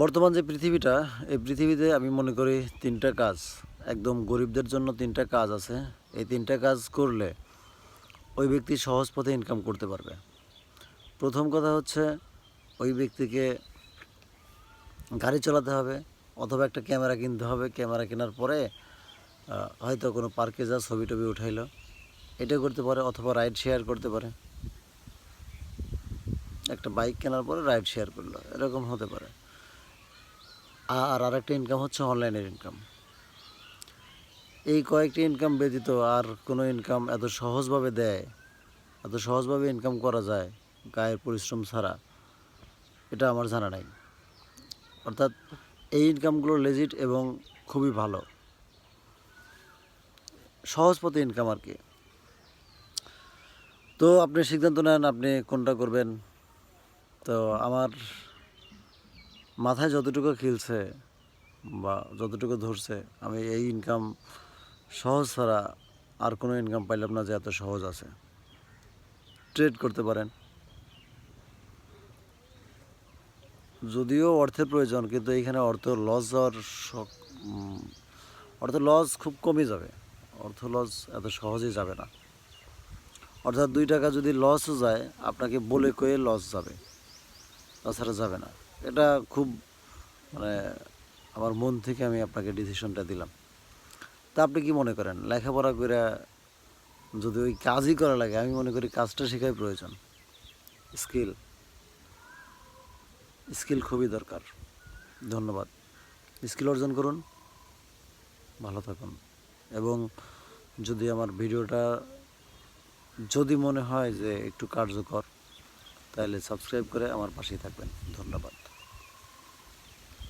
বর্তমান যে পৃথিবীটা, এই পৃথিবীতে আমি মনে করি তিনটা কাজ, একদম গরিবদের জন্য তিনটা কাজ আছে। এই তিনটা কাজ করলে ওই ব্যক্তি সহজ পথে ইনকাম করতে পারবে। প্রথম কথা হচ্ছে ওই ব্যক্তিকে গাড়ি চালাতে হবে, অথবা একটা ক্যামেরা কিনতে হবে। ক্যামেরা কেনার পরে হয়তো কোনো পার্কে যা ছবি টবি উঠাইলো, এটা করতে পারে। অথবা রাইড শেয়ার করতে পারে, একটা বাইক কেনার পরে রাইড শেয়ার করলো, এরকম হতে পারে। আর আরেকটা ইনকাম হচ্ছে অনলাইনের ইনকাম। এই কয়েকটি ইনকাম ব্যতীত আর কোনো ইনকাম এত সহজভাবে দেয়, এত সহজভাবে ইনকাম করা যায় গায়ের পরিশ্রম ছাড়া, এটা আমার জানা নাই। অর্থাৎ এই ইনকামগুলো লেজিট এবং খুবই ভালো, সহজ পথে ইনকাম আর কি। তো আপনি সিদ্ধান্ত নেন আপনি কোনটা করবেন। তো আমার মাথায় যতটুকু খেলছে বা যতটুকু ধরছে, আমি এই ইনকাম সহজ ছাড়া আর কোনো ইনকাম পাইলাম না যে এত সহজ আছে। ট্রেড করতে পারেন, যদিও অর্থের প্রয়োজন, কিন্তু এইখানে অর্থ লস যাওয়ার অর্থ লস খুব কমই যাবে। অর্থ লস এত সহজেই যাবে না। অর্থাৎ 2 টাকা যদি লসও যায়, আপনাকে বলে কয়ে লস যাবে, তাছাড়া যাবে না। এটা খুব মানে আমার মন থেকে আমি আপনাকে ডিসিশনটা দিলাম। তা আপনি কি মনে করেন? লেখাপড়া করে যদি ওই কাজই করা লাগে, আমি মনে করি কাজটা শেখাই প্রয়োজন। স্কিল স্কিল খুবই দরকার। ধন্যবাদ। স্কিল অর্জন করুন, ভালো থাকুন। এবং যদি আমার ভিডিওটা যদি মনে হয় যে একটু কার্যকর, তাহলে সাবস্ক্রাইব করে আমার পাশেই থাকবেন। ধন্যবাদ।